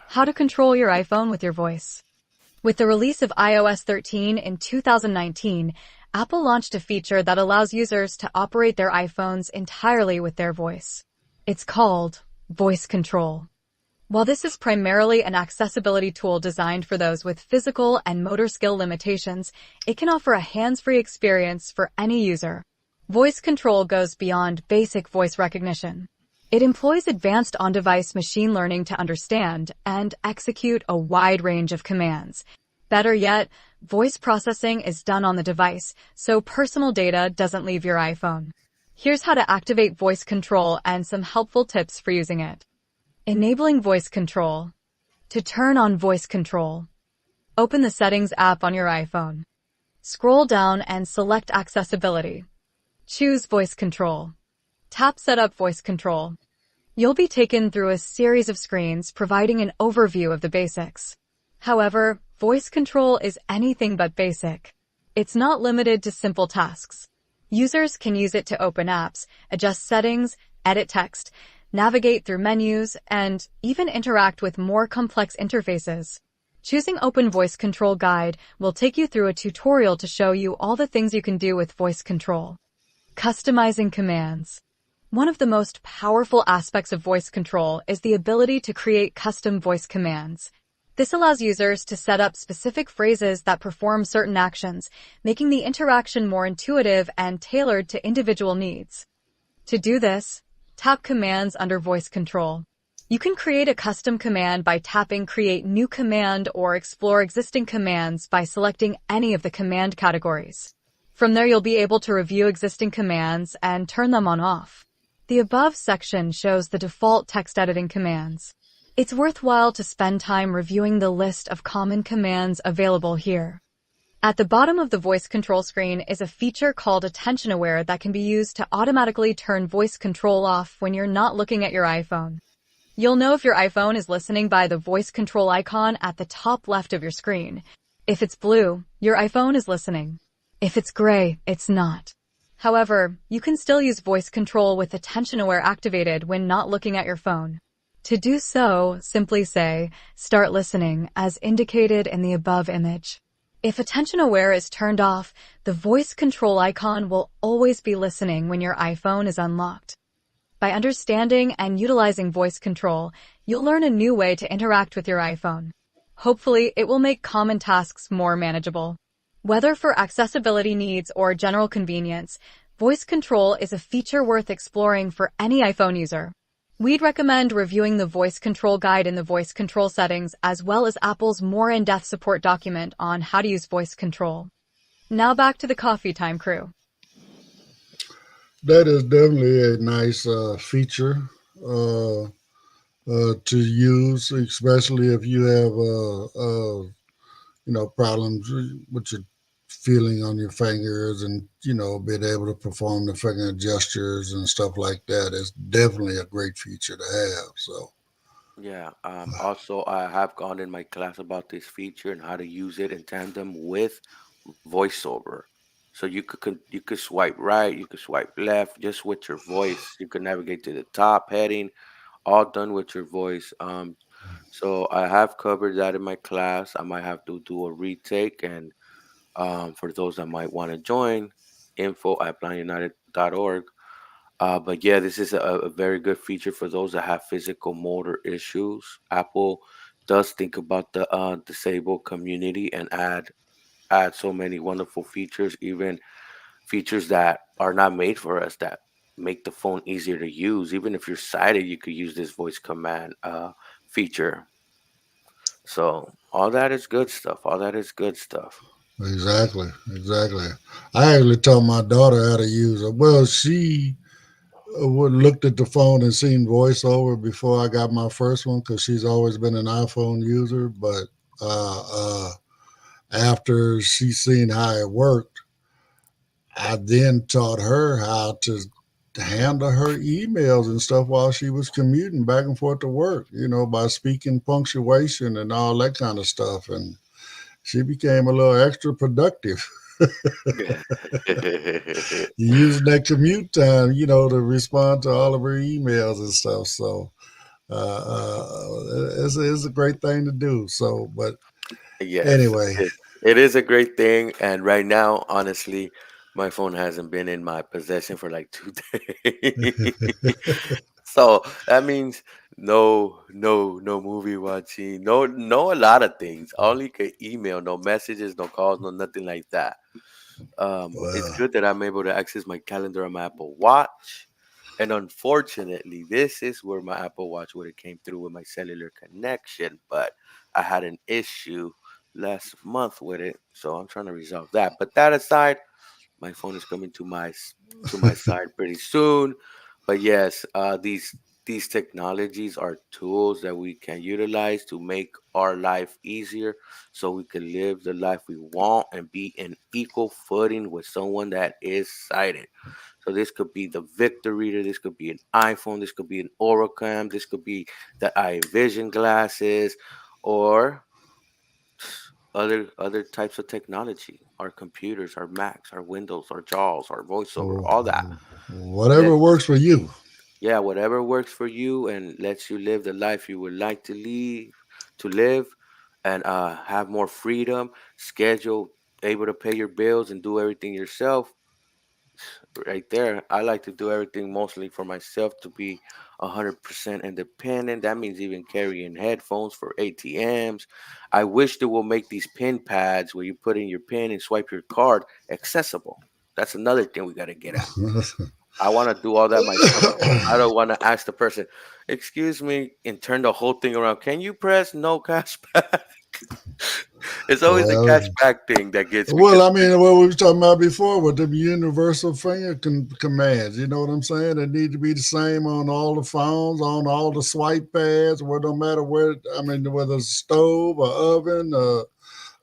How to control your iPhone with your voice. With the release of iOS 13 in 2019, Apple launched a feature that allows users to operate their iPhones entirely with their voice. It's called voice control. While this is primarily an accessibility tool designed for those with physical and motor skill limitations, it can offer a hands-free experience for any user. Voice control goes beyond basic voice recognition. It employs advanced on-device machine learning to understand and execute a wide range of commands. Better yet, voice processing is done on the device, so personal data doesn't leave your iPhone. Here's how to activate voice control and some helpful tips for using it. Enabling voice control. To turn on voice control, open the Settings app on your iPhone. Scroll down and select Accessibility. Choose Voice Control. Tap Set up Voice Control. You'll be taken through a series of screens providing an overview of the basics. However, voice control is anything but basic. It's not limited to simple tasks. Users can use it to open apps, adjust settings, edit text, navigate through menus, and even interact with more complex interfaces. Choosing Open Voice Control Guide will take you through a tutorial to show you all the things you can do with voice control. Customizing commands. One of the most powerful aspects of voice control is the ability to create custom voice commands. This allows users to set up specific phrases that perform certain actions, making the interaction more intuitive and tailored to individual needs. To do this, tap Commands under Voice Control. You can create a custom command by tapping Create New Command or explore existing commands by selecting any of the command categories. From there, you'll be able to review existing commands and turn them on/off. The above section shows the default text editing commands. It's worthwhile to spend time reviewing the list of common commands available here. At the bottom of the voice control screen is a feature called Attention Aware that can be used to automatically turn voice control off when you're not looking at your iPhone. You'll know if your iPhone is listening by the voice control icon at the top left of your screen. If it's blue, your iPhone is listening. If it's gray, it's not. However, you can still use voice control with Attention Aware activated when not looking at your phone. To do so, simply say, "Start listening," as indicated in the above image. If attention aware is turned off, the voice control icon will always be listening when your iPhone is unlocked. By understanding and utilizing voice control, you'll learn a new way to interact with your iPhone. Hopefully, it will make common tasks more manageable. Whether for accessibility needs or general convenience, voice control is a feature worth exploring for any iPhone user. We'd recommend reviewing the voice control guide in the voice control settings, as well as Apple's more in-depth support document on how to use voice control. Now back to the coffee time crew. That is definitely a nice feature to use, especially if you have problems with your feeling on your fingers and being able to perform the finger gestures and stuff like that. It's definitely a great feature to have. So Yeah. Also, I have gone in my class about this feature and how to use it in tandem with VoiceOver. So you could swipe right, you could swipe left, just with your voice. You could navigate to the top heading, all done with your voice. So I have covered that in my class. I might have to do a retake, and for those that might want to join, info@blindunited.org. But yeah, this is a very good feature for those that have physical motor issues. Apple does think about the disabled community and add so many wonderful features, even features that are not made for us that make the phone easier to use. Even if you're sighted, you could use this voice command feature. So all that is good stuff. All that is good stuff. exactly. I actually taught my daughter how to use it. Well, she looked at the phone and seen voiceover before I got my first one because she's always been an iPhone user. But uh, uh, after she seen how it worked, I then taught her how to handle her emails and stuff while she was commuting back and forth to work, by speaking punctuation and all that kind of stuff. And she became a little extra productive using that commute time, to respond to all of her emails and stuff. So it's a great thing to do. So, but Yes, anyway, it is a great thing. And right now, honestly, my phone hasn't been in my possession for like 2 days. So that means no movie watching, no a lot of things. Only can email, no messages, no calls, no nothing like that. It's well, good that I'm able to access my calendar on my Apple Watch. And unfortunately, this is where my Apple Watch would have came through with my cellular connection, but I had an issue last month with it, so I'm trying to resolve that. But that aside, my phone is coming to to my side pretty soon. But yes, these technologies are tools that we can utilize to make our life easier, so we can live the life we want and be in equal footing with someone that is sighted. So this could be the Victor reader, this could be an iPhone, this could be an Oracam, this could be the iVision glasses, or other types of technology, our computers, our Macs, our Windows, our JAWS, our voiceover, all that. whatever Let's works for you. Yeah, whatever works for you and lets you live the life you would like to live, and have more freedom, schedule, able to pay your bills and do everything yourself. Right there, I like to do everything mostly for myself to be 100% independent. That means even carrying headphones for ATMs. I wish they will make these pin pads where you put in your pin and swipe your card accessible. That's another thing we got to get at. I want to do all that myself. I don't want to ask the person, "Excuse me," and turn the whole thing around. Can you press no cashback? It's always the well, cashback thing that gets me Well, because I mean, what we were talking about before with the universal finger commands, you know what I'm saying? They need to be the same on all the phones, on all the swipe pads, where no matter where, I mean, whether it's a stove, a oven,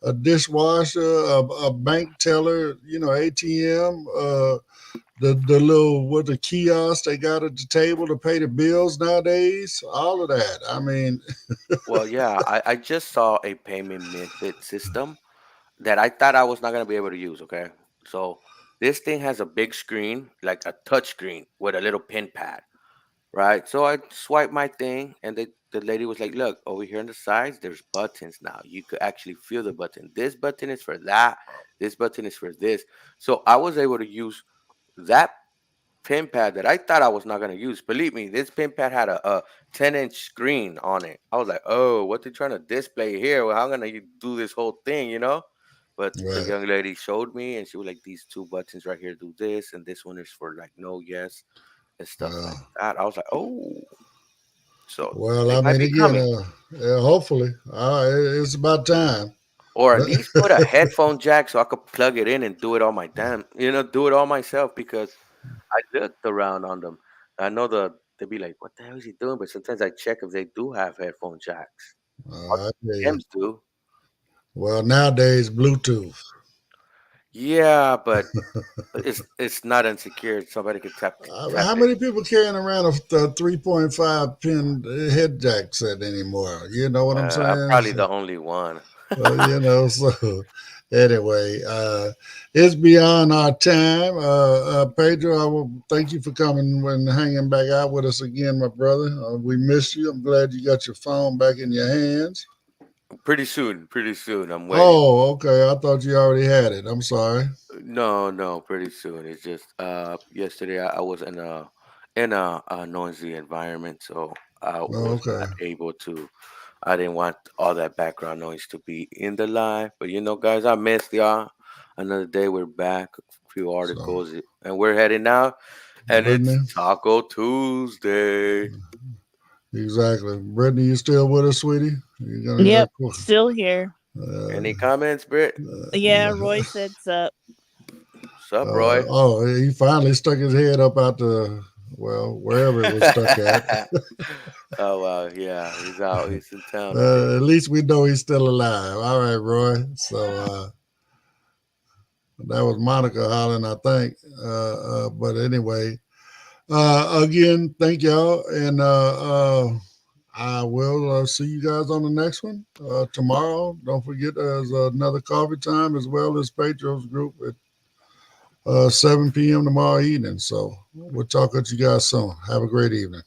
a dishwasher, a bank teller, ATM, the little, with the kiosk they got at the table to pay the bills nowadays, all of that. I mean, well, yeah, I just saw a payment method system that I thought I was not gonna be able to use. Okay, so this thing has a big screen, like a touch screen with a little pin pad. right? So I swiped my thing, and the lady was like, "Look, over here on the sides, there's buttons now. You could actually feel the button. This button is for that. This button is for this." So I was able to use that pin pad that I thought I was not gonna use. Believe me, this pin pad had a 10-inch screen on it. I was like, "Oh, what they trying to display here? Well, how gonna do this whole thing?" But the Right. young lady showed me, and she was like, "These two buttons right here do this, and this one is for like no, yes, and stuff Uh, like that." I was like, "Oh, so well, they I might mean, be again, coming." hopefully, it's about time. Or at least put a headphone jack so I could plug it in and do it all my do it all myself because I looked around on them. I know they'd be like, "What the hell is he doing?" But sometimes I check if they do have headphone jacks. All I tell the you. M's do. Well, nowadays, Bluetooth. Yeah, but it's not insecure. Somebody could tap How it. many people carrying around a 3.5 pin head jack set anymore? You know what I'm I'm saying? probably So, the only one. so anyway, it's beyond our time. Pedro, I will thank you for coming and hanging back out with us again, my brother. We missed you. I'm glad you got your phone back in your hands. Pretty soon, pretty soon. I'm waiting. Oh, okay. I thought you already had it. I'm sorry. No, no, pretty soon. It's just yesterday I was in a noisy environment, so I Oh, was okay. not able to. I didn't want all that background noise to be in the live. But guys, I missed y'all. Another day we're back, a few So, articles, and we're heading out, and it's Brittany, Taco Tuesday. exactly. Brittany, you still with us, sweetie? You gonna Yep, still here. Any comments, Britt? Yeah, Roy said sup. Sup, Roy? he finally stuck his head up out the wherever it was stuck at. Oh wow, yeah, he's out. He's in town today. At least we know he's still alive. All right, Roy. So that was Monica hollering, I think. But anyway, again, thank y'all, and I will see you guys on the next one tomorrow. Don't forget, there's another coffee time as well as Pedro's group at 7 p.m. tomorrow evening. So we'll talk with you guys soon. Have a great evening.